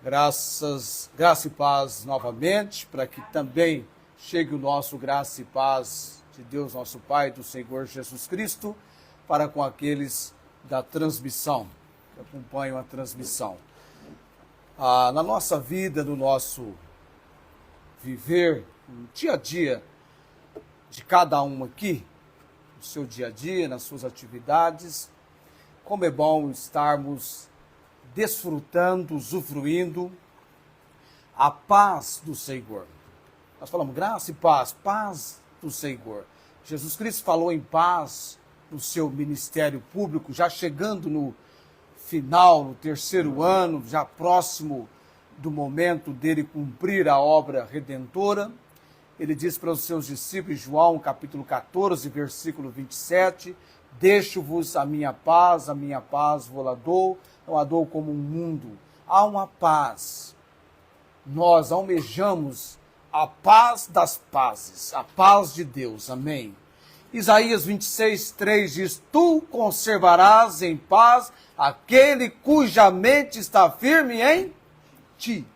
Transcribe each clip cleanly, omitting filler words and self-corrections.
Graça e paz novamente, para que também chegue o nosso graça e paz de Deus, nosso Pai, do Senhor Jesus Cristo, para com aqueles da transmissão, que acompanham a transmissão. Na nossa vida, no nosso viver, no dia a dia de cada um aqui, no seu dia a dia, nas suas atividades, como é bom estarmos desfrutando, usufruindo a paz do Senhor. Nós falamos graça e paz, paz do Senhor. Jesus Cristo falou em paz no seu ministério público, já chegando no final, no terceiro ano, já próximo do momento dele cumprir a obra redentora. Ele diz para os seus discípulos, João capítulo 14, versículo 27, deixo-vos a minha paz vou-la dou, não a dou como um mundo. Há uma paz. Nós almejamos a paz das pazes, a paz de Deus. Amém. Isaías 26, 3 diz, tu conservarás em paz aquele cuja mente está firme em ti.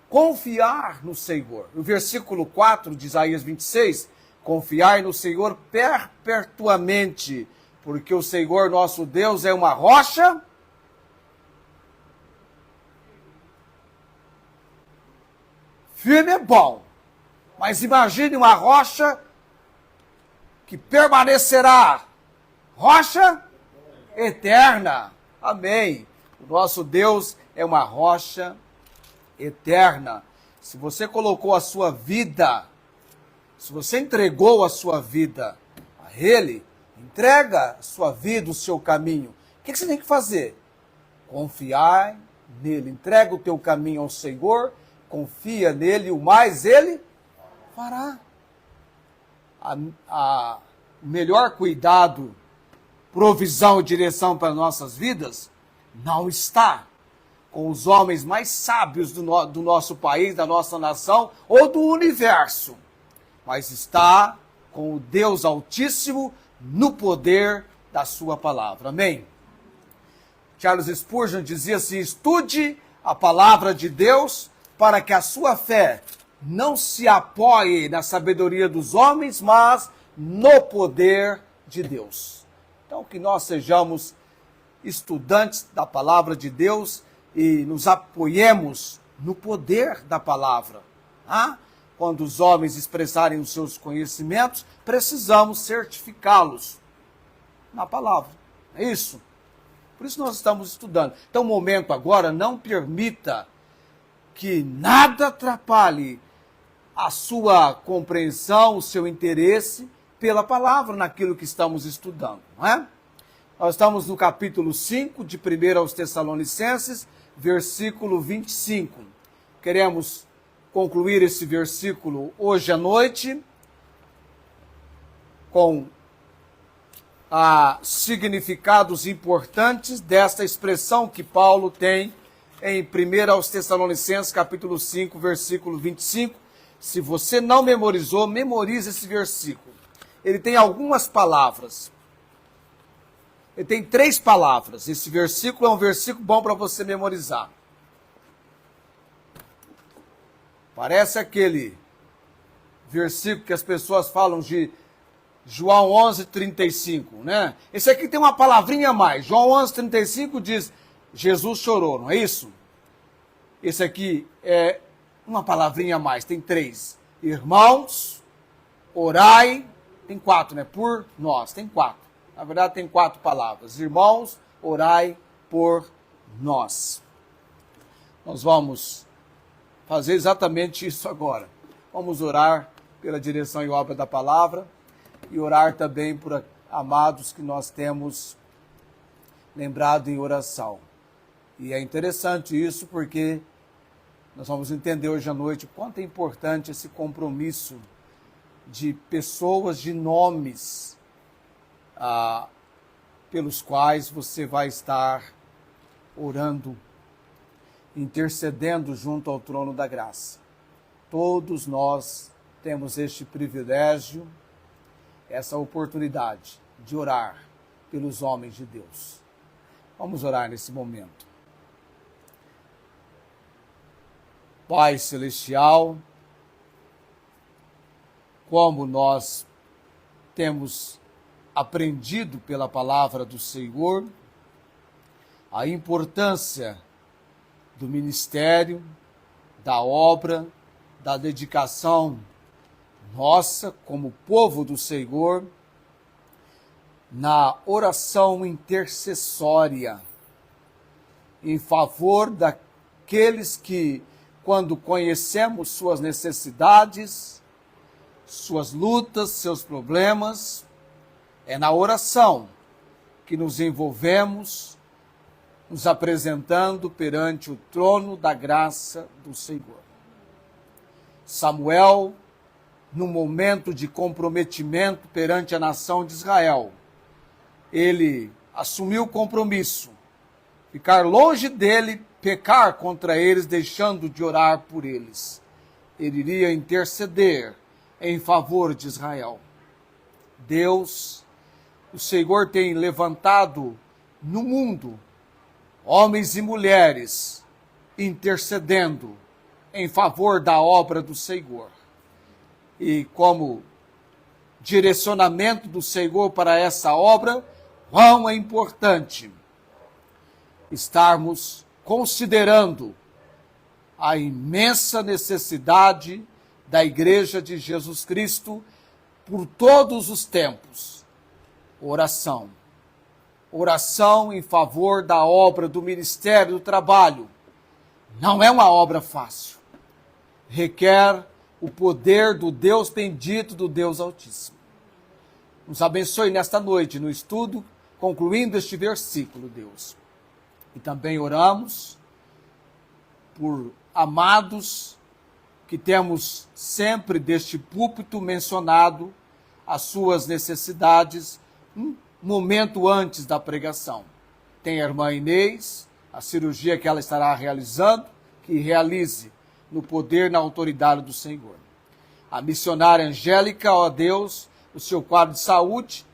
Confiar no Senhor. O versículo 4 de Isaías 26, confiai no Senhor perpetuamente, porque o Senhor nosso Deus é uma rocha firme. É bom, mas imagine uma rocha que permanecerá, rocha eterna. Amém. O nosso Deus é uma rocha eterna. Se você colocou a sua vida, se você entregou a sua vida a Ele, entrega a sua vida, o seu caminho. O que você tem que fazer? Confiar nele. Entrega o teu caminho ao Senhor, confia nele, o mais Ele fará. O melhor cuidado, provisão e direção para nossas vidas não está com os homens mais sábios do nosso país, da nossa nação ou do universo, mas está com o Deus Altíssimo no poder da sua palavra. Amém? Charles Spurgeon dizia assim, estude a palavra de Deus para que a sua fé não se apoie na sabedoria dos homens, mas no poder de Deus. Então, que nós sejamos estudantes da palavra de Deus e nos apoiemos no poder da palavra. Quando os homens expressarem os seus conhecimentos, precisamos certificá-los na palavra. É isso. Por isso nós estamos estudando. Então, o momento agora, não permita que nada atrapalhe a sua compreensão, o seu interesse pela palavra naquilo que estamos estudando, não é? Nós estamos no capítulo 5 de 1 aos Tessalonicenses, versículo 25. Queremos concluir esse versículo hoje à noite com significados importantes desta expressão que Paulo tem em 1 aos Tessalonicenses, capítulo 5, versículo 25. Se você não memorizou, memorize esse versículo. Ele tem algumas palavras. Ele tem 3 palavras. Esse versículo é um versículo bom para você memorizar. Parece aquele versículo que as pessoas falam de João 11:35, né? Esse aqui tem uma palavrinha a mais. João 11:35 diz, Jesus chorou, não é isso? Esse aqui é uma palavrinha a mais, tem 3. Irmãos, orai, tem 4, né? Por nós, tem 4. Na verdade, tem 4 palavras. Irmãos, orai por nós. Nós vamos fazer exatamente isso agora. Vamos orar pela direção e obra da palavra e orar também por amados que nós temos lembrado em oração. E é interessante isso porque nós vamos entender hoje à noite o quanto é importante esse compromisso de pessoas, de nomes pelos quais você vai estar orando, intercedendo junto ao trono da graça. Todos nós temos este privilégio, essa oportunidade de orar pelos homens de Deus. Vamos orar nesse momento. Pai Celestial, como nós temos aprendido pela palavra do Senhor, a importância do ministério, da obra, da dedicação nossa como povo do Senhor, na oração intercessória em favor daqueles que, quando conhecemos suas necessidades, suas lutas, seus problemas, é na oração que nos envolvemos, nos apresentando perante o trono da graça do Senhor. Samuel, no momento de comprometimento perante a nação de Israel, ele assumiu o compromisso, ficar longe dele, pecar contra eles, deixando de orar por eles. Ele iria interceder em favor de Israel. Deus, o Senhor tem levantado no mundo homens e mulheres intercedendo em favor da obra do Senhor. E como direcionamento do Senhor para essa obra, quão é importante estarmos considerando a imensa necessidade da Igreja de Jesus Cristo por todos os tempos. Oração. Oração em favor da obra do ministério do trabalho. Não é uma obra fácil. Requer o poder do Deus bendito, do Deus Altíssimo. Nos abençoe nesta noite no estudo, concluindo este versículo, Deus. E também oramos por amados que temos sempre deste púlpito mencionado as suas necessidades um momento antes da pregação. Tem a irmã Inês, a cirurgia que ela estará realizando, que realize no poder, na autoridade do Senhor. A missionária Angélica, ó Deus, o seu quadro de saúde,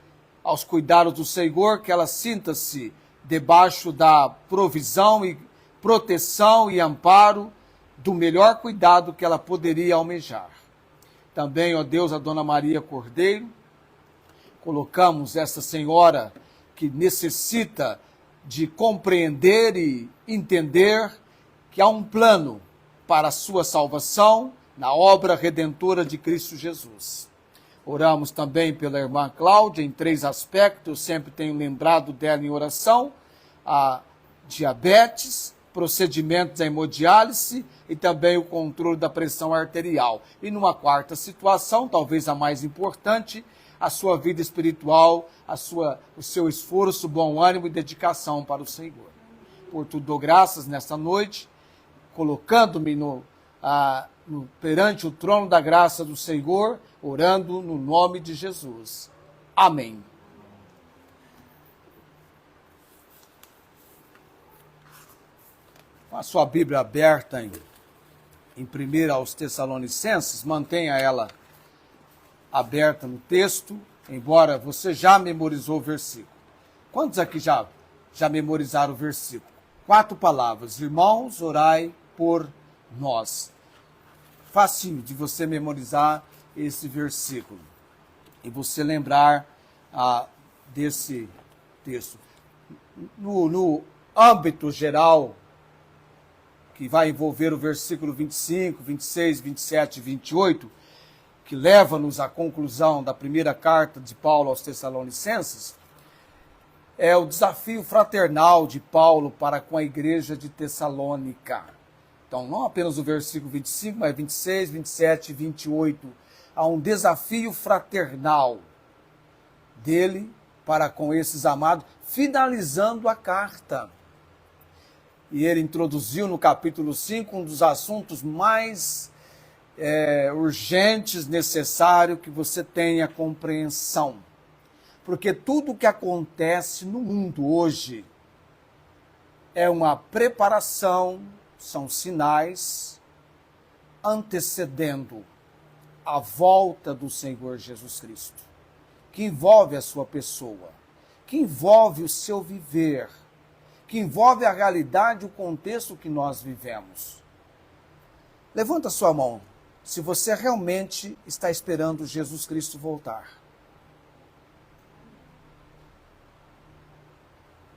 aos cuidados do Senhor, que ela sinta-se debaixo da provisão e proteção e amparo do melhor cuidado que ela poderia almejar. Também, ó Deus, a Dona Maria Cordeiro, colocamos essa senhora que necessita de compreender e entender que há um plano para a sua salvação na obra redentora de Cristo Jesus. Oramos também pela irmã Cláudia em 3 aspectos, eu sempre tenho lembrado dela em oração: a diabetes, procedimentos da hemodiálise e também o controle da pressão arterial. E numa quarta situação, talvez a mais importante, a sua vida espiritual, o seu esforço, bom ânimo e dedicação para o Senhor. Por tudo dou graças nesta noite, colocando-me perante o trono da graça do Senhor, orando no nome de Jesus. Amém. Com a sua Bíblia aberta em 1 aos Tessalonicenses, mantenha ela aberta no texto, embora você já memorizou o versículo. Quantos aqui já memorizaram o versículo? 4 palavras: irmãos, orai por nós. Facinho de você memorizar esse versículo e você lembrar desse texto. No âmbito geral, que vai envolver o versículo 25, 26, 27 e 28, que leva-nos à conclusão da primeira carta de Paulo aos Tessalonicenses, é o desafio fraternal de Paulo para com a igreja de Tessalônica. Então, não apenas o versículo 25, mas 26, 27 e 28. Há um desafio fraternal dele para com esses amados, finalizando a carta. E ele introduziu no capítulo 5 um dos assuntos mais urgentes, necessário que você tenha compreensão. Porque tudo o que acontece no mundo hoje é uma preparação, são sinais antecedendo a volta do Senhor Jesus Cristo, que envolve a sua pessoa, que envolve o seu viver, que envolve a realidade, o contexto que nós vivemos. Levanta a sua mão, se você realmente está esperando Jesus Cristo voltar.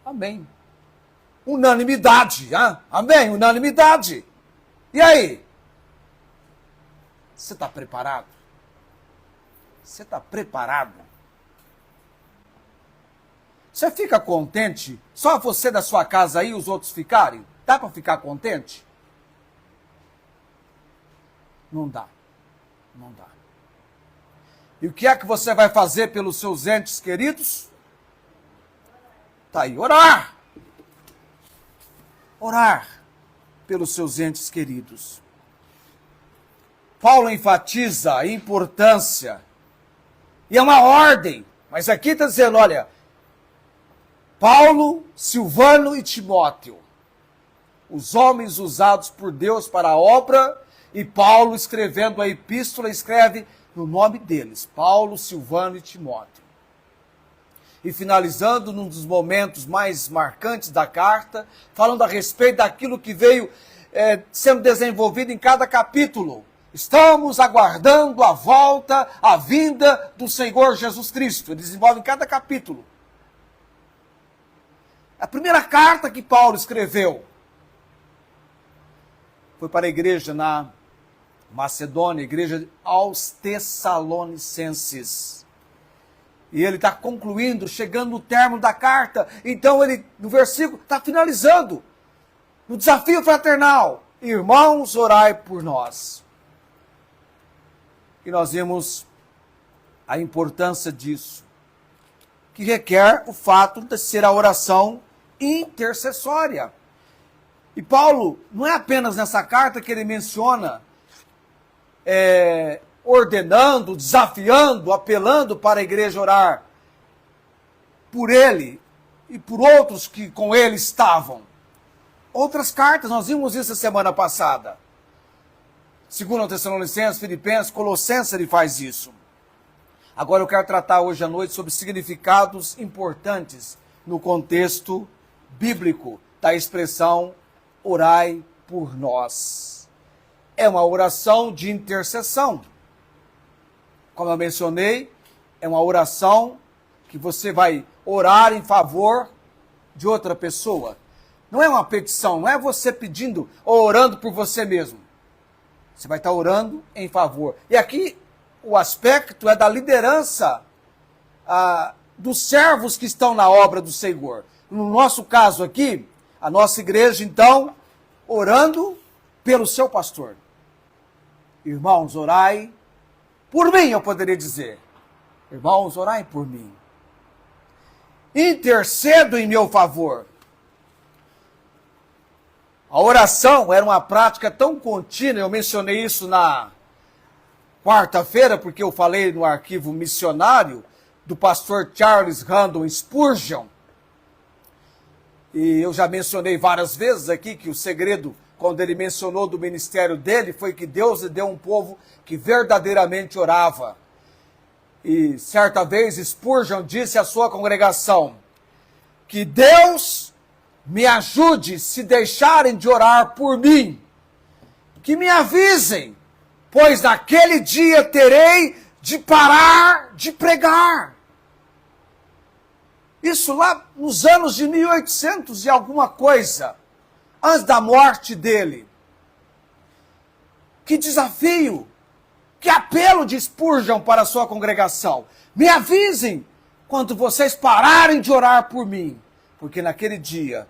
Amém. Unanimidade, hein? Amém, unanimidade. E aí? Você está preparado? Você está preparado? Você fica contente? Só você da sua casa aí e os outros ficarem? Dá para ficar contente? Não dá. Não dá. E o que é que você vai fazer pelos seus entes queridos? Tá aí, orar. Orar pelos seus entes queridos. Paulo enfatiza a importância, e é uma ordem, mas aqui está dizendo, olha, Paulo, Silvano e Timóteo, os homens usados por Deus para a obra, e Paulo, escrevendo a epístola, escreve no nome deles, Paulo, Silvano e Timóteo. E finalizando num dos momentos mais marcantes da carta, falando a respeito daquilo que veio sendo desenvolvido em cada capítulo. Estamos aguardando a volta, a vinda do Senhor Jesus Cristo. Ele desenvolve em cada capítulo. A primeira carta que Paulo escreveu foi para a igreja na Macedônia, a igreja aos Tessalonicenses. E ele está concluindo, chegando no término da carta. Então ele, no versículo, está finalizando. No desafio fraternal. Irmãos, orai por nós. E nós vimos a importância disso. Que requer o fato de ser a oração intercessória. E Paulo, não é apenas nessa carta que ele menciona ordenando, desafiando, apelando para a igreja orar por ele e por outros que com ele estavam. Outras cartas, nós vimos isso a semana passada. 2 Tessalonicenses, Filipenses, Colossenses, ele faz isso. Agora eu quero tratar hoje à noite sobre significados importantes no contexto bíblico da expressão orai por nós. É uma oração de intercessão. Como eu mencionei, é uma oração que você vai orar em favor de outra pessoa. Não é uma petição, não é você pedindo ou orando por você mesmo. Você vai estar orando em favor. E aqui o aspecto é da liderança dos servos que estão na obra do Senhor. No nosso caso aqui, a nossa igreja, então, orando pelo seu pastor. Irmãos, orai por mim, eu poderia dizer. Irmãos, orai por mim. Intercedo em meu favor. A oração era uma prática tão contínua, eu mencionei isso na quarta-feira, porque eu falei no arquivo missionário do pastor Charles Haddon Spurgeon. E eu já mencionei várias vezes aqui que o segredo, quando ele mencionou do ministério dele, foi que Deus lhe deu um povo que verdadeiramente orava. E certa vez Spurgeon disse à sua congregação que Deus me ajude se deixarem de orar por mim, que me avisem, pois naquele dia terei de parar de pregar. Isso lá nos anos de 1800 e alguma coisa, antes da morte dele. Que desafio, que apelo de Spurgeon para a sua congregação. Me avisem quando vocês pararem de orar por mim, porque naquele dia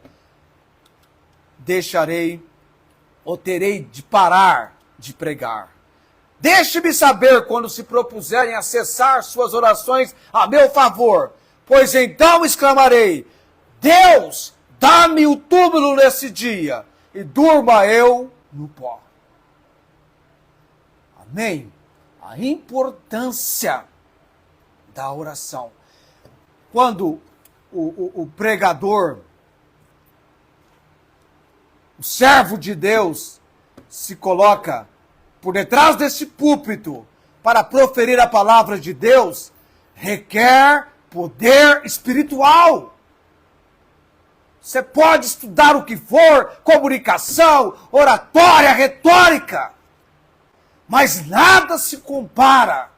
deixarei ou terei de parar de pregar. Deixe-me saber quando se propuserem a cessar suas orações a meu favor, pois então exclamarei, Deus, dá-me o túmulo nesse dia, e durma eu no pó. Amém? A importância da oração. Quando o pregador, o servo de Deus, se coloca por detrás desse púlpito para proferir a palavra de Deus, requer poder espiritual. Você pode estudar o que for, comunicação, oratória, retórica. Mas nada se compara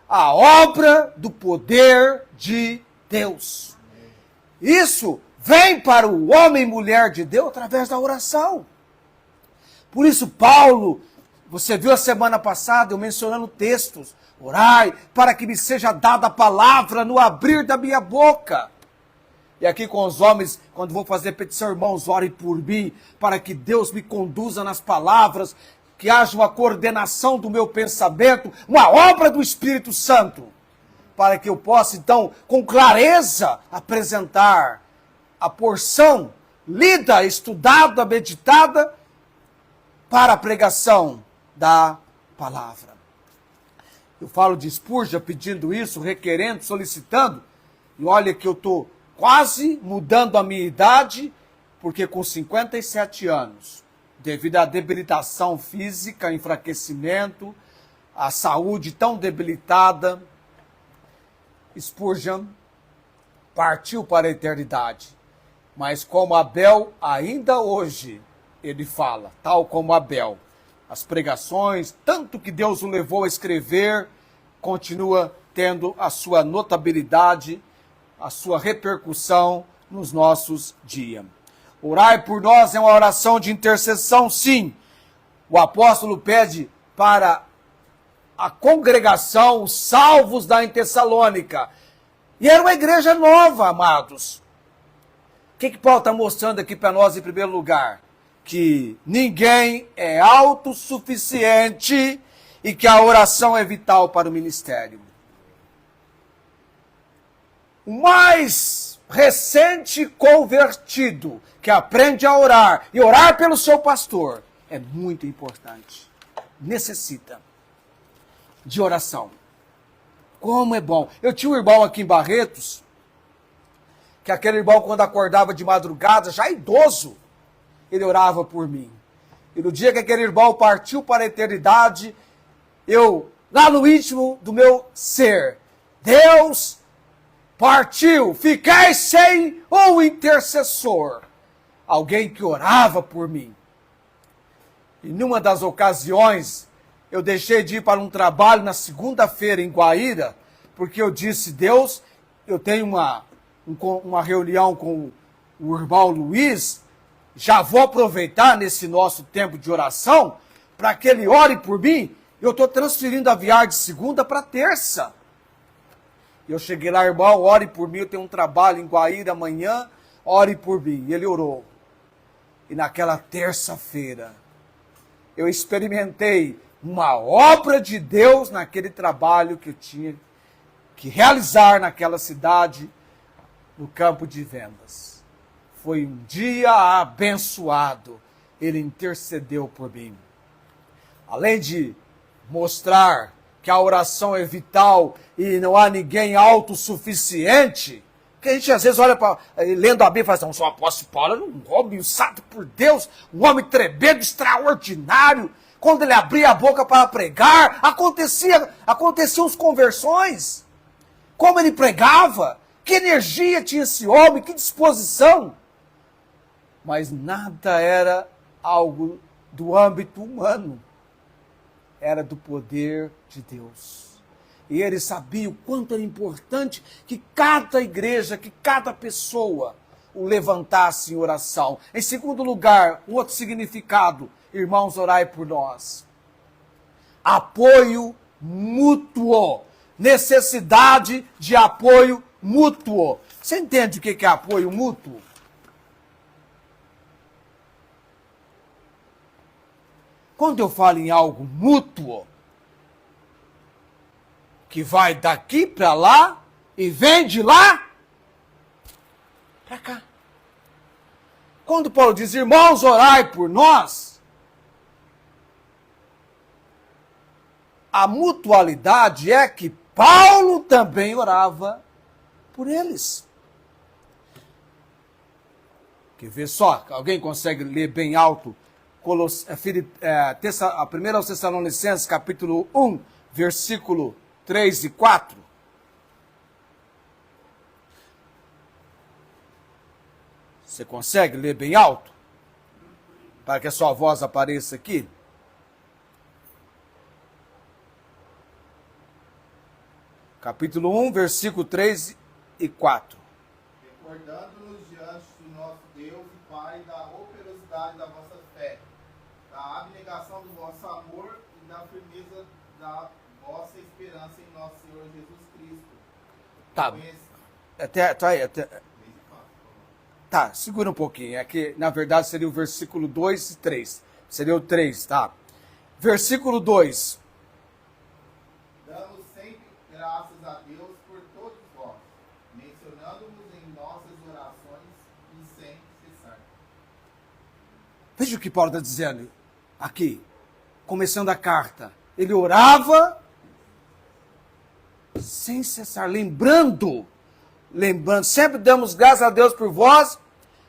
à obra do poder de Deus. Isso vem para o homem e mulher de Deus através da oração. Por isso, Paulo, você viu a semana passada eu mencionando textos. Orai para que me seja dada a palavra no abrir da minha boca. E aqui com os homens, quando vou fazer petição, irmãos, orem por mim, para que Deus me conduza nas palavras, que haja uma coordenação do meu pensamento, uma obra do Espírito Santo, para que eu possa, então, com clareza, apresentar a porção lida, estudada, meditada, para a pregação da palavra. Eu falo de Spurgeon pedindo isso, requerendo, solicitando, e olha que eu estou quase mudando a minha idade, porque com 57 anos, devido à debilitação física, enfraquecimento, a saúde tão debilitada, Spurgeon partiu para a eternidade. Mas como Abel, ainda hoje, ele fala, tal como Abel. As pregações, tanto que Deus o levou a escrever, continua tendo a sua notabilidade, a sua repercussão nos nossos dias. Orai por nós é uma oração de intercessão, sim. O apóstolo pede para a congregação, os salvos da Tessalônica. E era uma igreja nova, amados. O que Paulo está mostrando aqui para nós em primeiro lugar? Que ninguém é autossuficiente e que a oração é vital para o ministério. O mais recente convertido que aprende a orar e orar pelo seu pastor é muito importante. Necessita de oração. Como é bom. Eu tinha um irmão aqui em Barretos, que aquele irmão quando acordava de madrugada, já idoso, ele orava por mim. E no dia que aquele irmão partiu para a eternidade, eu, lá no íntimo do meu ser, Deus partiu, fiquei sem um intercessor, alguém que orava por mim. E numa das ocasiões, eu deixei de ir para um trabalho na segunda-feira em Guaíra, porque eu disse, Deus, eu tenho uma reunião com o irmão Luiz, já vou aproveitar nesse nosso tempo de oração, para que ele ore por mim. Eu estou transferindo a viagem de segunda para terça. Eu cheguei lá, irmão, ore por mim, eu tenho um trabalho em Guaíra amanhã, ore por mim. E ele orou. E naquela terça-feira, eu experimentei uma obra de Deus naquele trabalho que eu tinha que realizar naquela cidade, no campo de vendas. Foi um dia abençoado. Ele intercedeu por mim. Além de mostrar que a oração é vital e não há ninguém autossuficiente, que a gente às vezes olha para lendo a Bíblia e fala assim, não, sou o apóstolo Paulo, era um homem usado por Deus, um homem tremendo, extraordinário. Quando ele abria a boca para pregar, aconteciam as conversões. Como ele pregava, que energia tinha esse homem, que disposição. Mas nada era algo do âmbito humano. Era do poder de Deus. E ele sabia o quanto era importante que cada igreja, que cada pessoa o levantasse em oração. Em segundo lugar, um outro significado, irmãos, orai por nós. Apoio mútuo. Necessidade de apoio mútuo. Você entende o que é apoio mútuo? Quando eu falo em algo mútuo, que vai daqui para lá e vem de lá para cá. Quando Paulo diz, irmãos, orai por nós, a mutualidade é que Paulo também orava por eles. Quer ver só? Alguém consegue ler bem alto? A 1 Tessalonicenses, capítulo 1, versículo 3 e 4. Você consegue ler bem alto? Para que a sua voz apareça aqui. capítulo 1, versículo 3 e 4. Recordando-nos diante do nosso Deus e Pai da operosidade da vossa fé, da abnegação do vosso amor e da firmeza da vossa esperança em nosso Senhor Jesus Cristo. Tá. Tá, segura um pouquinho. É que, na verdade, seria o versículo 2 e 3. Seria o 3, tá? Versículo 2. Damos sempre graças a Deus por todos vós, mencionando-vos em nossas orações e sem cessar. Veja o que Paulo está dizendo aqui, começando a carta. Ele orava sem cessar, lembrando, sempre damos graças a Deus por vós,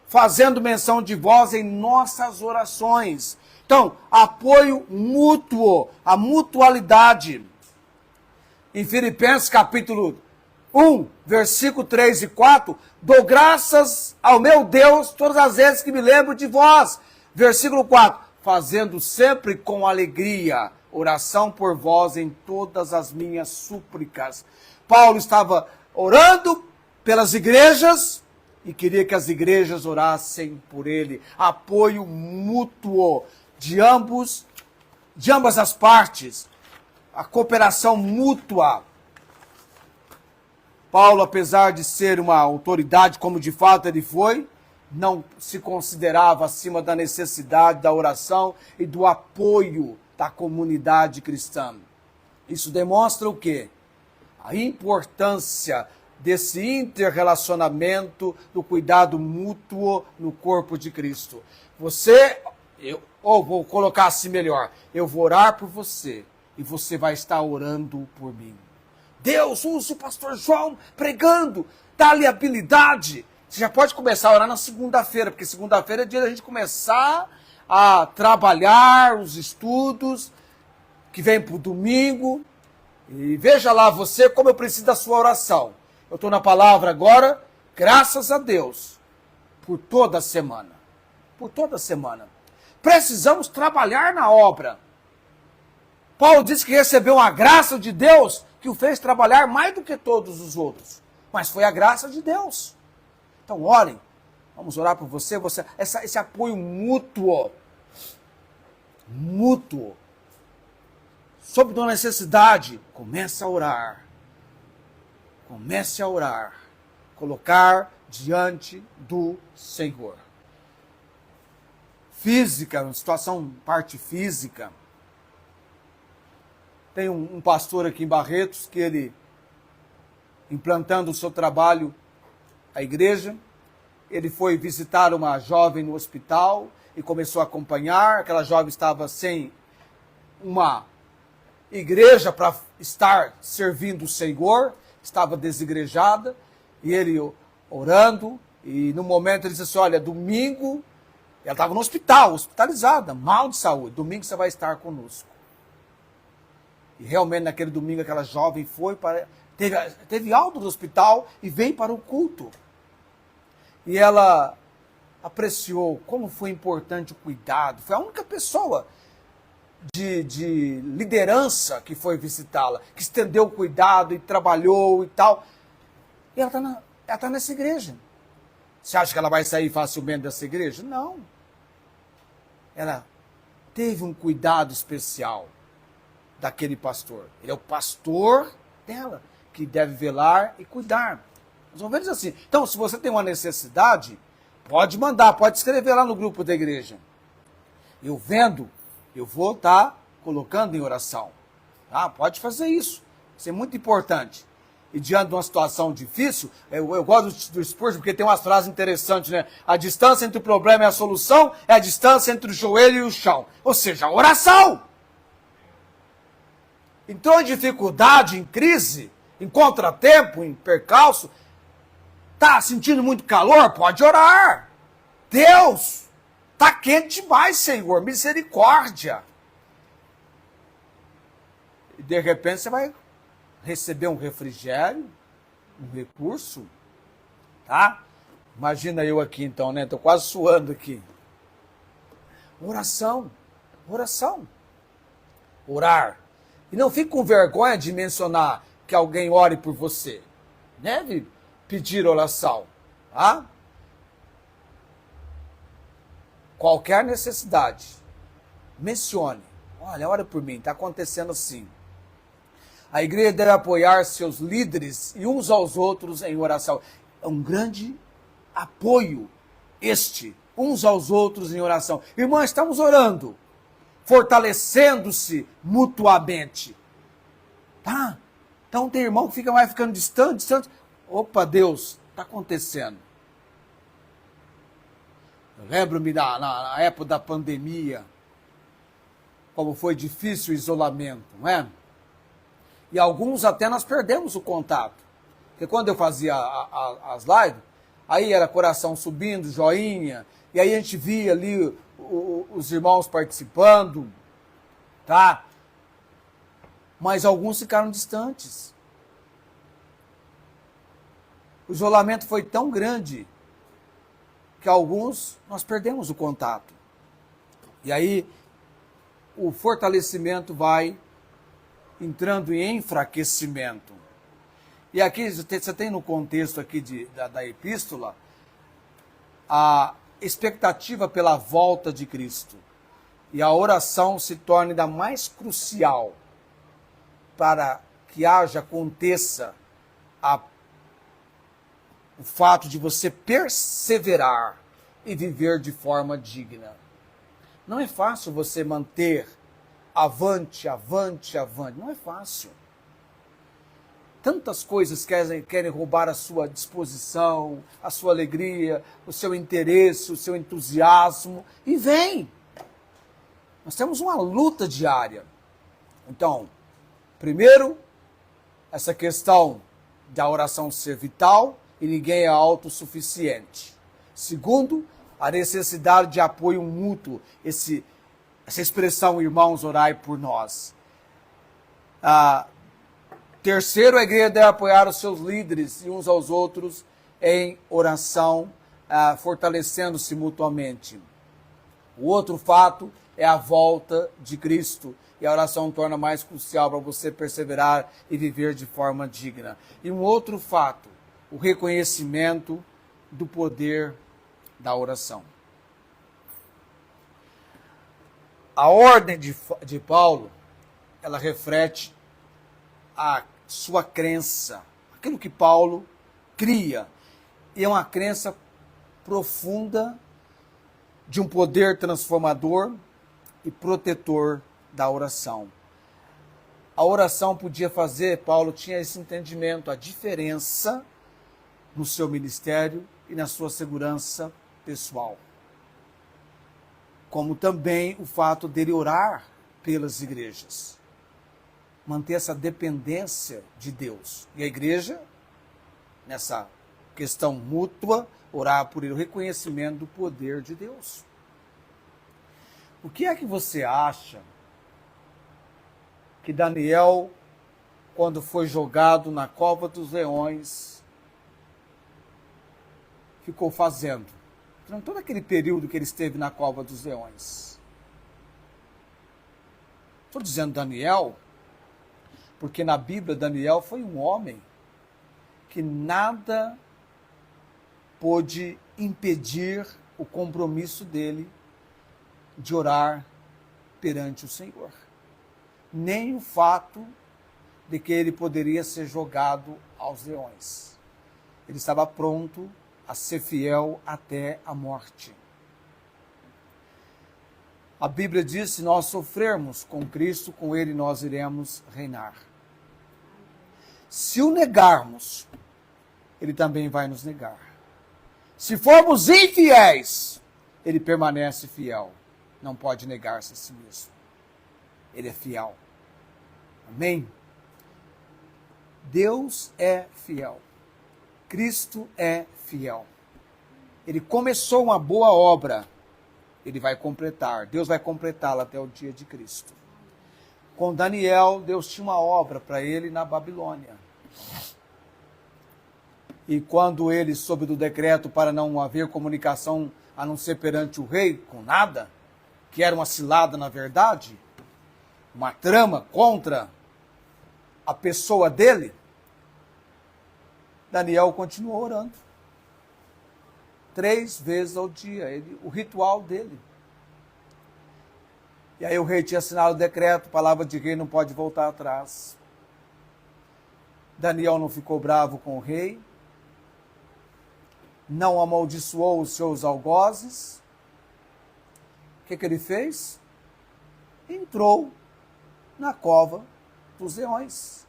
fazendo menção de vós em nossas orações. Então, apoio mútuo, a mutualidade. Em Filipenses capítulo 1, versículo 3 e 4, dou graças ao meu Deus todas as vezes que me lembro de vós. Versículo 4, fazendo sempre com alegria oração por vós em todas as minhas súplicas. Paulo estava orando pelas igrejas e queria que as igrejas orassem por ele. Apoio mútuo de ambas as partes. A cooperação mútua. Paulo, apesar de ser uma autoridade, como de fato ele foi, não se considerava acima da necessidade da oração e do apoio da comunidade cristã. Isso demonstra o quê? A importância desse interrelacionamento, do cuidado mútuo no corpo de Cristo. Vou colocar assim melhor, eu vou orar por você e você vai estar orando por mim. Deus, use o pastor João pregando, dá-lhe habilidade. Você já pode começar a orar na segunda-feira, porque segunda-feira é dia da gente começar a trabalhar os estudos que vem para o domingo. E veja lá você como eu preciso da sua oração. Eu estou na palavra agora, graças a Deus, por toda a semana. Por toda a semana. Precisamos trabalhar na obra. Paulo disse que recebeu a graça de Deus que o fez trabalhar mais do que todos os outros. Mas foi a graça de Deus. Então orem. Vamos orar por você. Esse apoio mútuo. Mútuo. Sob tua necessidade, comece a orar. Comece a orar. Colocar diante do Senhor. Física, uma situação, parte física. Tem um pastor aqui em Barretos que ele, implantando o seu trabalho à igreja, ele foi visitar uma jovem no hospital e começou a acompanhar. Aquela jovem estava sem uma igreja para estar servindo o Senhor, estava desigrejada, e ele orando, e no momento ele disse assim, olha, domingo, ela estava no hospital, hospitalizada, mal de saúde, domingo você vai estar conosco. E realmente naquele domingo aquela jovem foi para, teve alta do hospital e veio para o culto. E ela apreciou como foi importante o cuidado, foi a única pessoa de liderança que foi visitá-la, que estendeu o cuidado e trabalhou e tal. E ela está nessa igreja. Você acha que ela vai sair facilmente dessa igreja? Não. Ela teve um cuidado especial daquele pastor. Ele é o pastor dela, que deve velar e cuidar. Mais ou menos assim. Então, se você tem uma necessidade, pode mandar, pode escrever lá no grupo da igreja. Eu vendo, eu vou estar colocando em oração. Tá? Pode fazer isso. Isso é muito importante. E diante de uma situação difícil, eu gosto do Spurgeon porque tem umas frases interessantes, né? A distância entre o problema e a solução é a distância entre o joelho e o chão. Ou seja, a oração. Entrou em dificuldade, em crise, em contratempo, em percalço, está sentindo muito calor? Pode orar. Deus, está quente demais, Senhor, misericórdia. E de repente você vai receber um refrigério, um recurso, tá? Imagina eu aqui então, né? Estou quase suando aqui. Oração, oração. Orar. E não fique com vergonha de mencionar que alguém ore por você. Deve pedir oração. Tá? Qualquer necessidade, mencione. Olha, ora por mim, está acontecendo assim. A igreja deve apoiar seus líderes e uns aos outros em oração. É um grande apoio uns aos outros em oração. Irmãs, estamos orando, fortalecendo-se mutuamente. Tá? Então tem irmão que vai ficando distante. Opa, Deus, está acontecendo. Eu lembro-me na época da pandemia, como foi difícil o isolamento, não é? E alguns até nós perdemos o contato. Porque quando eu fazia as lives, aí era coração subindo, joinha, e aí a gente via ali os irmãos participando, tá? Mas alguns ficaram distantes. O isolamento foi tão grande que alguns nós perdemos o contato. E aí o fortalecimento vai entrando em enfraquecimento. E aqui você tem no contexto aqui da epístola a expectativa pela volta de Cristo. E a oração se torna ainda mais crucial para que aconteça o fato de você perseverar e viver de forma digna. Não é fácil você manter avante. Não é fácil. Tantas coisas querem roubar a sua disposição, a sua alegria, o seu interesse, o seu entusiasmo. E vem! Nós temos uma luta diária. Então, primeiro, essa questão da oração ser vital e ninguém é autossuficiente. Segundo, a necessidade de apoio mútuo, essa expressão, irmãos, orai por nós. Terceiro, a igreja deve apoiar os seus líderes e uns aos outros em oração, fortalecendo-se mutuamente. O outro fato é a volta de Cristo. E a oração torna mais crucial para você perseverar e viver de forma digna. E um outro fato, o reconhecimento do poder da oração. A ordem de Paulo, ela reflete a sua crença, aquilo que Paulo cria. E é uma crença profunda de um poder transformador e protetor da oração. A oração podia fazer, Paulo tinha esse entendimento, a diferença no seu ministério e na sua segurança pessoal. Como também o fato dele orar pelas igrejas. Manter essa dependência de Deus. E a igreja, nessa questão mútua, orar por ele, o reconhecimento do poder de Deus. O que é que você acha que Daniel, quando foi jogado na cova dos leões, ficou fazendo? Durante todo aquele período que ele esteve na cova dos leões. Estou dizendo Daniel, porque na Bíblia Daniel foi um homem que nada pôde impedir o compromisso dele de orar perante o Senhor. Nem o fato de que ele poderia ser jogado aos leões. Ele estava pronto a ser fiel até a morte. A Bíblia diz: se nós sofrermos com Cristo, com ele nós iremos reinar. Se o negarmos, ele também vai nos negar. Se formos infiéis, ele permanece fiel. Não pode negar-se a si mesmo. Ele é fiel. Amém? Deus é fiel. Cristo é fiel. Ele começou uma boa obra. Ele vai completar. Deus vai completá-la até o dia de Cristo. Com Daniel, Deus tinha uma obra para ele na Babilônia. E quando ele soube do decreto para não haver comunicação a não ser perante o rei, com nada, que era uma cilada na verdade, uma trama contra a pessoa dele, Daniel continuou orando. 3 vezes ao dia, o ritual dele. E aí o rei tinha assinado o decreto, palavra de rei não pode voltar atrás. Daniel não ficou bravo com o rei, não amaldiçoou os seus algozes. O que ele fez? Entrou na cova dos leões,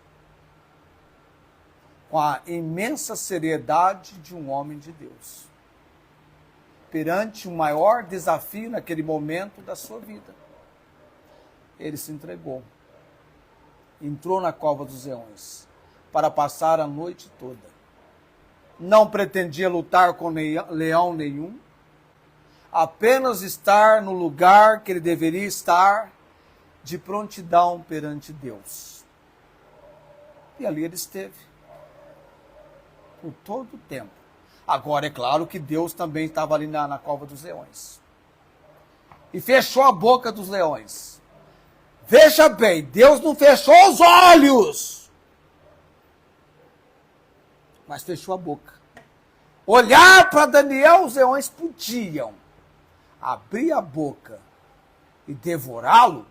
com a imensa seriedade de um homem de Deus, perante o maior desafio naquele momento da sua vida. Ele se entregou, entrou na cova dos leões, para passar a noite toda. Não pretendia lutar com leão nenhum, apenas estar no lugar que ele deveria estar, de prontidão perante Deus. E ali ele esteve, por todo o tempo. Agora, é claro que Deus também estava ali na cova dos leões. E fechou a boca dos leões. Veja bem, Deus não fechou os olhos, mas fechou a boca. Olhar para Daniel, os leões podiam. Abrir a boca e devorá-lo?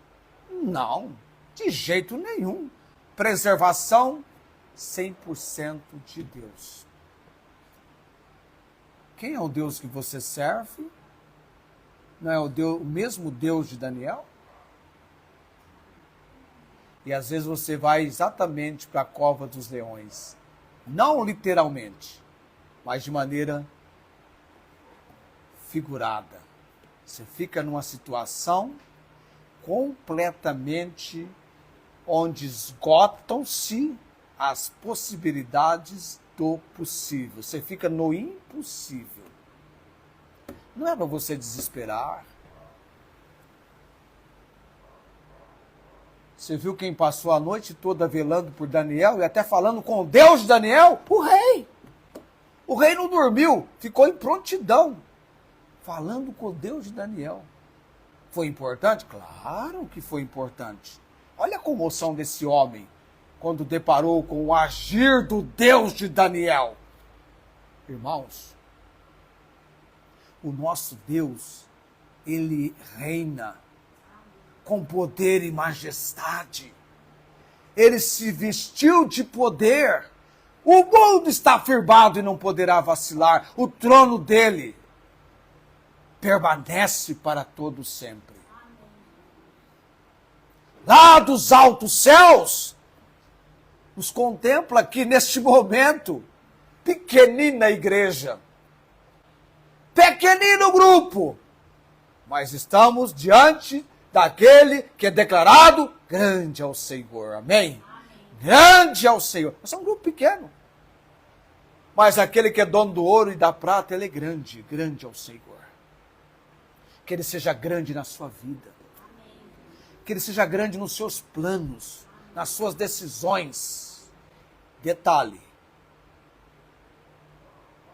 Não, de jeito nenhum. Preservação 100% de Deus. Quem é o Deus que você serve? Não é o mesmo Deus de Daniel? E às vezes você vai exatamente para a cova dos leões. Não literalmente, mas de maneira figurada. Você fica numa situação completamente onde esgotam-se as possibilidades do possível. Você fica no impossível. Não é para você desesperar. Você viu quem passou a noite toda velando por Daniel e até falando com o Deus de Daniel? O rei. O rei não dormiu, ficou em prontidão, falando com o Deus de Daniel. Foi importante? Claro que foi importante. Olha a comoção desse homem quando deparou com o agir do Deus de Daniel. Irmãos, o nosso Deus, ele reina com poder e majestade. Ele se vestiu de poder. O mundo está firmado e não poderá vacilar. O trono dele permanece para todo sempre. Lá dos altos céus, nos contempla aqui neste momento, pequenina igreja, pequenino grupo, mas estamos diante daquele que é declarado grande ao Senhor. Amém? Grande ao Senhor. Nós somos um grupo pequeno. Mas aquele que é dono do ouro e da prata, ele é grande, grande ao Senhor. Que ele seja grande na sua vida. Que ele seja grande nos seus planos, nas suas decisões. Detalhe.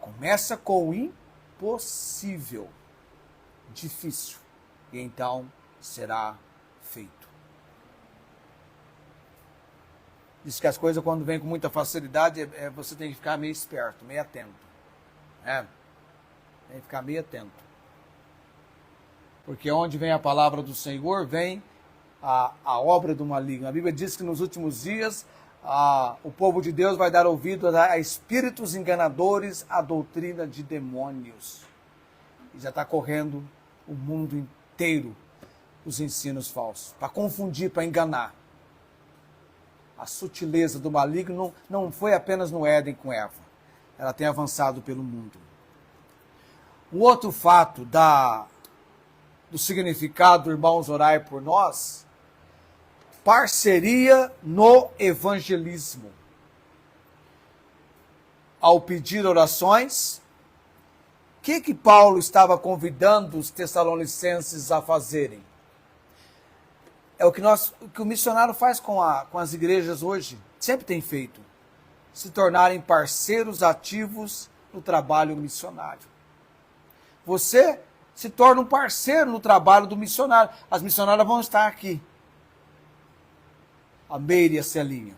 Começa com o impossível. Difícil. E então será feito. Diz que as coisas, quando vêm com muita facilidade, você tem que ficar meio esperto, meio atento. Tem que ficar meio atento. Porque onde vem a palavra do Senhor, vem a obra do maligno. A Bíblia diz que nos últimos dias, o povo de Deus vai dar ouvido a espíritos enganadores, a doutrina de demônios. E já está correndo o mundo inteiro os ensinos falsos, para confundir, para enganar. A sutileza do maligno não foi apenas no Éden com Eva, ela tem avançado pelo mundo. Um outro fato do significado, irmãos, orai por nós, parceria no evangelismo. Ao pedir orações, o que Paulo estava convidando os tessalonicenses a fazerem? É o que o missionário faz com as igrejas hoje, sempre tem feito, se tornarem parceiros ativos no trabalho missionário. Você se torna um parceiro no trabalho do missionário. As missionárias vão estar aqui. A Meire e a Celinha.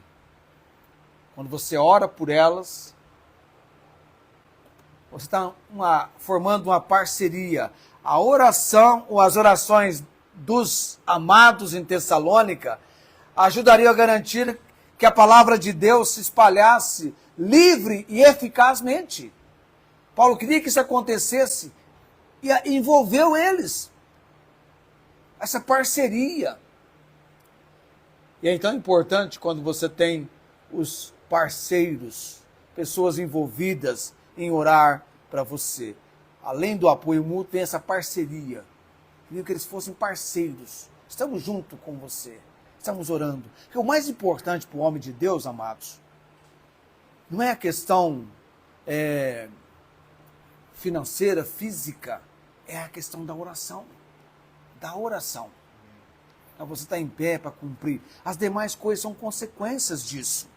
Quando você ora por elas, Você está formando uma parceria. A oração, ou as orações dos amados em Tessalônica, ajudariam a garantir que a palavra de Deus se espalhasse livre e eficazmente. Paulo queria que isso acontecesse e envolveu eles. Essa parceria. E é então importante quando você tem os parceiros, pessoas envolvidas em orar para você. Além do apoio mútuo, tem essa parceria. Queria que eles fossem parceiros. Estamos junto com você. Estamos orando. Porque o mais importante para o homem de Deus, amados, não é a questão financeira, física, é a questão da oração. Da oração. Então você está em pé para cumprir. As demais coisas são consequências disso.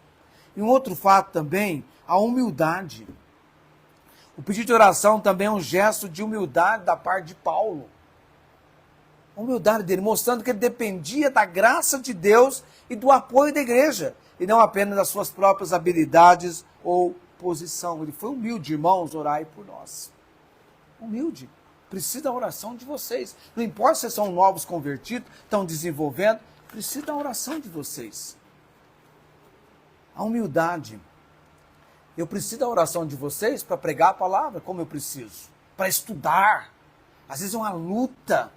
E um outro fato também, a humildade. O pedido de oração também é um gesto de humildade da parte de Paulo. A humildade dele, mostrando que ele dependia da graça de Deus e do apoio da igreja, e não apenas das suas próprias habilidades ou posição. Ele foi humilde, irmãos, orai por nós. Humilde. Precisa da oração de vocês. Não importa se vocês são novos convertidos, estão desenvolvendo, precisa da oração de vocês. A humildade. Eu preciso da oração de vocês para pregar a palavra, como eu preciso. Para estudar. Às vezes é uma luta.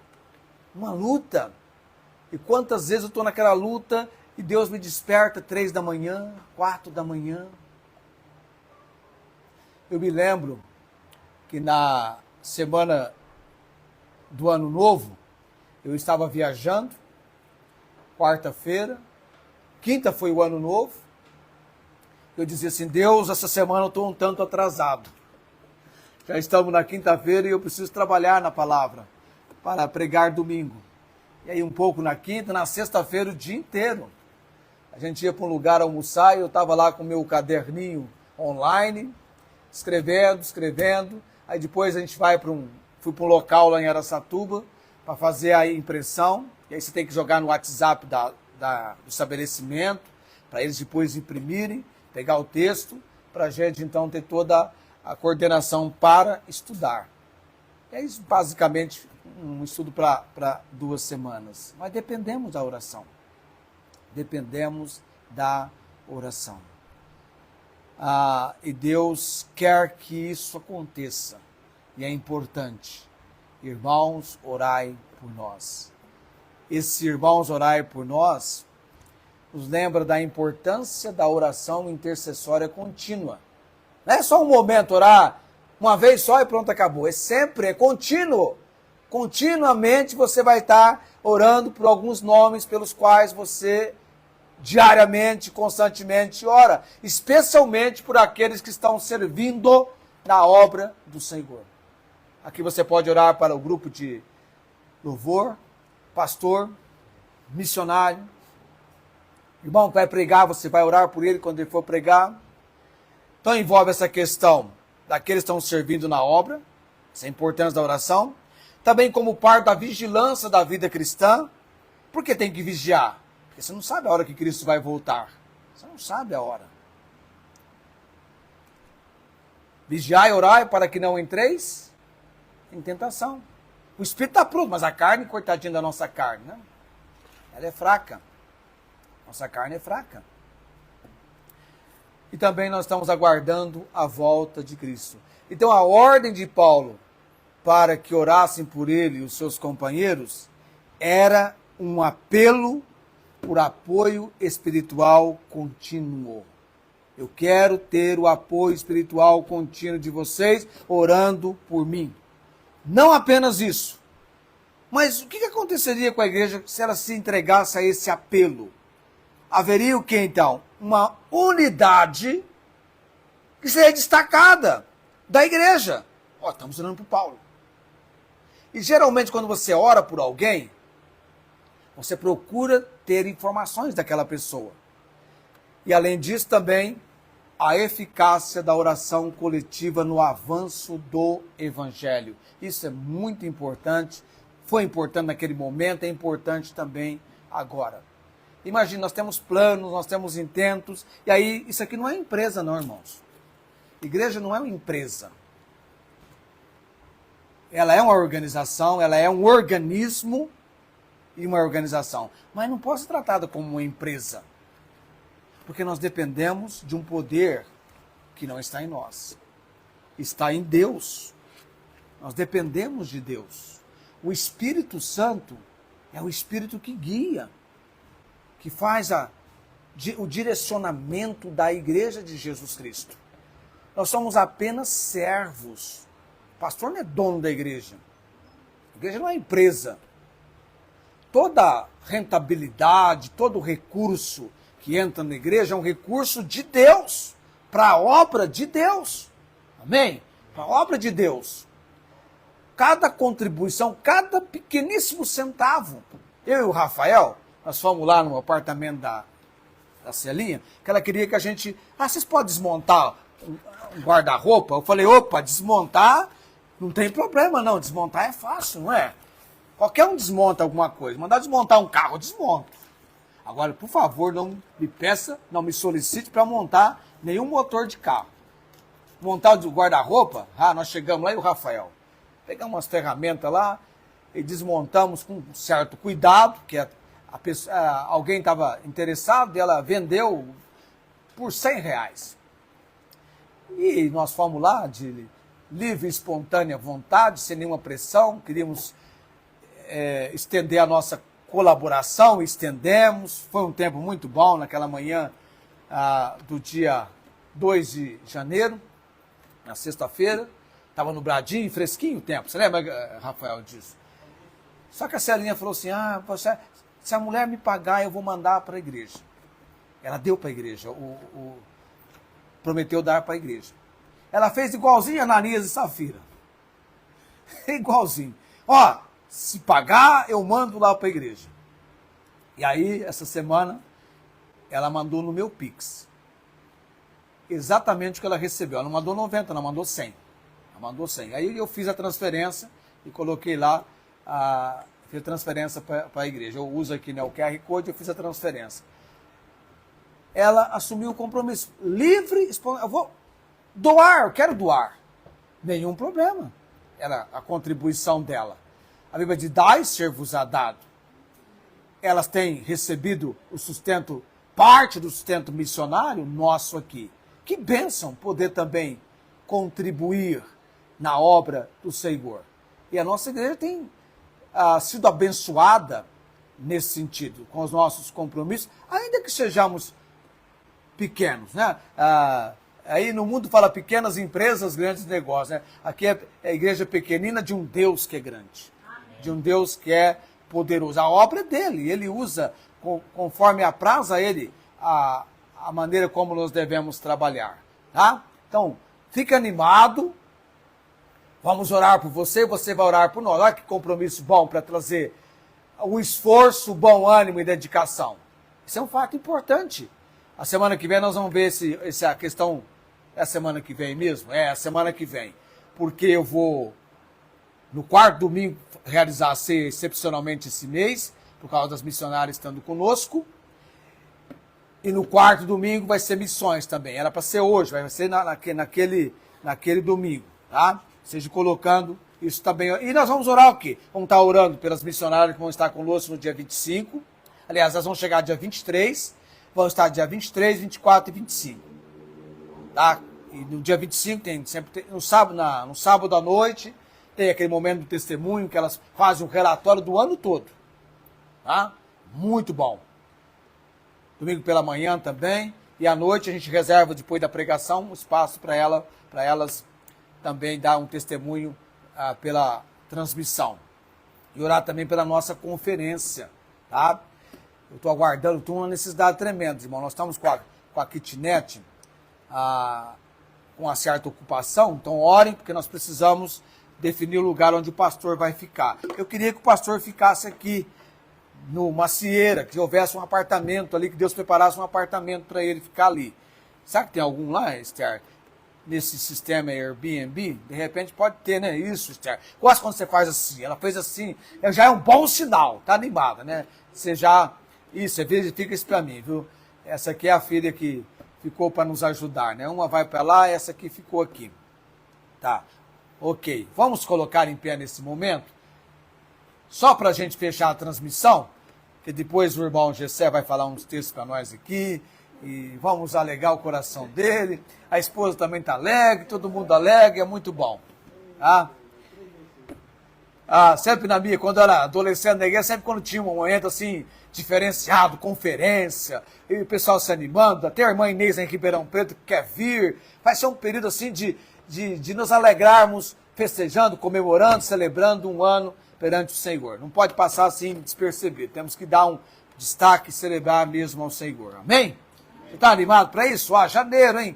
Uma luta. E quantas vezes eu estou naquela luta e Deus me desperta 3 da manhã, 4 da manhã. Eu me lembro que na semana do Ano Novo, eu estava viajando, quarta-feira, quinta foi o Ano Novo, eu dizia assim, Deus, essa semana eu estou um tanto atrasado. Já estamos na quinta-feira e eu preciso trabalhar na palavra para pregar domingo. E aí um pouco na quinta, na sexta-feira o dia inteiro. A gente ia para um lugar almoçar e eu estava lá com o meu caderninho online, escrevendo. Aí depois a gente fui para um local lá em Araçatuba para fazer a impressão. E aí você tem que jogar no WhatsApp do estabelecimento, para eles depois imprimirem, pegar o texto, para a gente então ter toda a coordenação para estudar. É isso basicamente um estudo para 2 semanas. Mas dependemos da oração. Dependemos da oração. E Deus quer que isso aconteça. E é importante. Irmãos, orai por nós. Esse irmãos, orai por nós nos lembra da importância da oração intercessória contínua. Não é só um momento orar uma vez só e pronto, acabou. É sempre, é contínuo. Continuamente você vai estar orando por alguns nomes pelos quais você diariamente, constantemente ora. Especialmente por aqueles que estão servindo na obra do Senhor. Aqui você pode orar para o grupo de louvor, pastor, missionário. Irmão que vai pregar, você vai orar por ele quando ele for pregar. Então envolve essa questão daqueles que estão servindo na obra, essa é a importância da oração. Também como parte da vigilância da vida cristã. Por que tem que vigiar? Porque você não sabe a hora que Cristo vai voltar. Você não sabe a hora. Vigiai e orai para que não entreis em tentação. O espírito está pronto, mas a carne, coitadinha da nossa carne, né? Ela é fraca. Nossa carne é fraca. E também nós estamos aguardando a volta de Cristo. Então a ordem de Paulo para que orassem por ele e os seus companheiros era um apelo por apoio espiritual contínuo. Eu quero ter o apoio espiritual contínuo de vocês orando por mim. Não apenas isso. Mas o que aconteceria com a igreja se ela se entregasse a esse apelo? Haveria o que então? Uma unidade que seria destacada da igreja. Estamos orando por Paulo. E geralmente quando você ora por alguém, você procura ter informações daquela pessoa. E além disso também, a eficácia da oração coletiva no avanço do evangelho. Isso é muito importante. Foi importante naquele momento, é importante também agora. Imagina, nós temos planos, nós temos intentos, e aí isso aqui não é empresa não, irmãos. Igreja não é uma empresa. ela é uma organização, ela é um organismo e uma organização, mas não pode ser tratada como uma empresa, porque nós dependemos de um poder que não está em nós, está em Deus. Nós dependemos de Deus. O Espírito Santo é o Espírito que guia, que faz o direcionamento da Igreja de Jesus Cristo. Nós somos apenas servos. O pastor não é dono da igreja. A igreja não é empresa. Toda rentabilidade, todo recurso que entra na igreja é um recurso de Deus, para a obra de Deus. Amém? Para a obra de Deus. Cada contribuição, cada pequeníssimo centavo. Eu e o Rafael, nós fomos lá no apartamento da Celinha, que ela queria que a gente... vocês podem desmontar um guarda-roupa? Eu falei, opa, desmontar não tem problema não, desmontar é fácil, não é? Qualquer um desmonta alguma coisa. Mandar desmontar um carro, eu desmonto. Agora, por favor, não me peça, não me solicite para montar nenhum motor de carro. Montar o guarda-roupa, nós chegamos lá e o Rafael. Pegamos umas ferramentas lá e desmontamos com um certo cuidado, que alguém estava interessado e ela vendeu por R$100. E nós fomos lá de livre e espontânea vontade, sem nenhuma pressão, queríamos estender a nossa colaboração, estendemos. Foi um tempo muito bom naquela manhã do dia 2 de janeiro, na sexta-feira. Estava nubladinho, fresquinho o tempo. Você lembra, Rafael, disso? Só que a Celinha falou assim, se a mulher me pagar, eu vou mandar para a igreja. Ela deu para a igreja, prometeu dar para a igreja. Ela fez igualzinho a Ananias e Safira. Igualzinho. Se pagar, eu mando lá para a igreja. E aí, essa semana, ela mandou no meu Pix. Exatamente o que ela recebeu. Ela não mandou 90, ela mandou 100. Ela mandou 100. Aí eu fiz a transferência e coloquei lá, fiz a transferência para a igreja. Eu uso aqui, o QR Code, eu fiz a transferência. Ela assumiu o compromisso. Livre, eu vou doar, eu quero doar. Nenhum problema. Era a contribuição dela. A Bíblia diz, dai, ser-vos-á dado. Elas têm recebido o sustento, parte do sustento missionário nosso aqui. Que bênção poder também contribuir na obra do Senhor. E a nossa igreja tem sido abençoada nesse sentido, com os nossos compromissos, ainda que sejamos pequenos, né? Aí no mundo fala pequenas empresas, grandes negócios, né? Aqui é a igreja pequenina de um Deus que é grande. Amém. De um Deus que é poderoso. A obra é dele, ele usa conforme apraz a ele a maneira como nós devemos trabalhar, tá? Então, fique animado, vamos orar por você, você vai orar por nós. Olha que compromisso bom para trazer o esforço, o bom ânimo e dedicação. Isso é um fato importante. A semana que vem nós vamos ver a questão. É a semana que vem mesmo? É a semana que vem. Porque eu vou, no quarto domingo, realizar a ceia excepcionalmente esse mês, por causa das missionárias estando conosco. E no quarto domingo vai ser missões também. Era para ser hoje, vai ser naquele domingo, tá? Seja colocando isso também. E nós vamos orar o quê? Vamos estar orando pelas missionárias que vão estar conosco no dia 25. Aliás, elas vão chegar dia 23. Vão estar dia 23, 24 e 25. Tá? E no dia 25 no sábado à noite, tem aquele momento do testemunho que elas fazem um relatório do ano todo. Tá? Muito bom. Domingo pela manhã também. E à noite a gente reserva, depois da pregação, um espaço para elas também dar um testemunho pela transmissão. E orar também pela nossa conferência. Tá? Eu estou aguardando, estou uma necessidade tremenda, irmão. Nós estamos com a kitnet, com uma certa ocupação, então orem, porque nós precisamos definir o lugar onde o pastor vai ficar. Eu queria que o pastor ficasse aqui, no Macieira, que houvesse um apartamento ali, que Deus preparasse um apartamento para ele ficar ali. Sabe que tem algum lá, Esther? Nesse sistema Airbnb? De repente pode ter, né? Isso, Esther. Gosto quando você faz assim. Ela fez assim, já é um bom sinal, tá animada, né? Você já... Isso, verifica isso para mim, viu? Essa aqui é a filha que ficou para nos ajudar, né? Uma vai para lá, essa aqui ficou aqui. Tá. Ok, vamos colocar em pé nesse momento, só para a gente fechar a transmissão, que depois o irmão Gessé vai falar uns textos para nós aqui, e vamos alegar o coração dele. A esposa também está alegre, todo mundo alegre, é muito bom. Tá? Sempre na minha, quando eu era adolescente na igreja, sempre quando tinha um momento assim, diferenciado, conferência, e o pessoal se animando, até a irmã Inês em Ribeirão Preto que quer vir, vai ser um período assim de nos alegrarmos, festejando, comemorando, celebrando um ano perante o Senhor. Não pode passar assim despercebido, temos que dar um destaque e celebrar mesmo ao Senhor. Amém? Você está animado para isso? Janeiro, hein?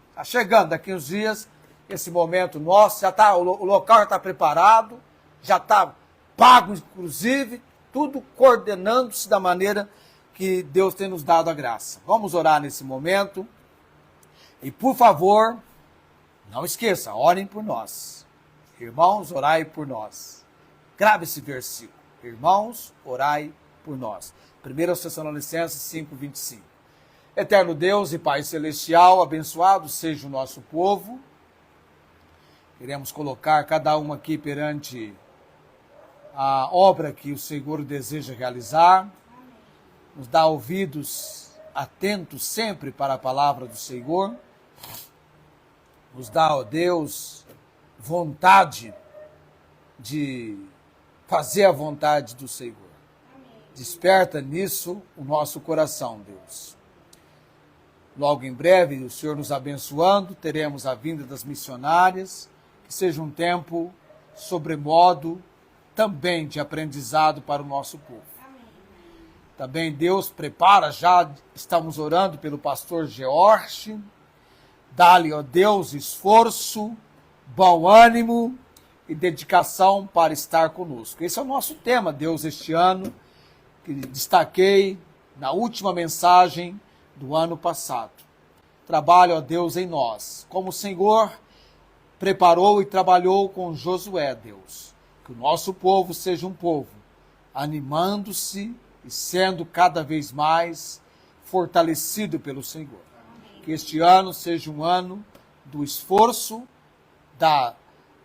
Está chegando daqui uns dias, esse momento nosso, já tá, o local já está preparado, já está pago, inclusive, tudo coordenando-se da maneira que Deus tem nos dado a graça. Vamos orar nesse momento. E, por favor, não esqueça, orem por nós. Irmãos, orai por nós. Grave esse versículo. Irmãos, orai por nós. 1 Tessalonicenses 5:25. Eterno Deus e Pai Celestial, abençoado seja o nosso povo. Queremos colocar cada um aqui perante a obra que o Senhor deseja realizar, nos dá ouvidos atentos sempre para a palavra do Senhor, nos dá, ó Deus, vontade de fazer a vontade do Senhor. Desperta nisso o nosso coração, Deus. Logo em breve, o Senhor nos abençoando, teremos a vinda das missionárias, que seja um tempo sobremodo também de aprendizado para o nosso povo. Amém. Também Deus prepara, já estamos orando pelo pastor George, dá-lhe, ó Deus, esforço, bom ânimo e dedicação para estar conosco. Esse é o nosso tema, Deus, este ano, que destaquei na última mensagem do ano passado. Trabalha, ó Deus, em nós, como o Senhor preparou e trabalhou com Josué, Deus. Que o nosso povo seja um povo animando-se e sendo cada vez mais fortalecido pelo Senhor. Que este ano seja um ano do esforço,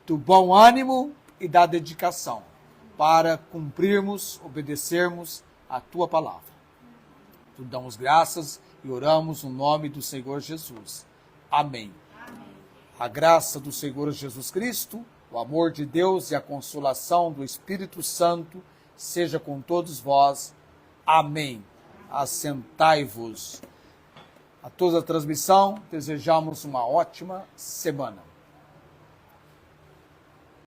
do bom ânimo e da dedicação para cumprirmos, obedecermos a Tua palavra. Te damos graças e oramos no nome do Senhor Jesus. Amém. A graça do Senhor Jesus Cristo, o amor de Deus e a consolação do Espírito Santo seja com todos vós. Amém. Assentai-vos. A toda a transmissão, desejamos uma ótima semana.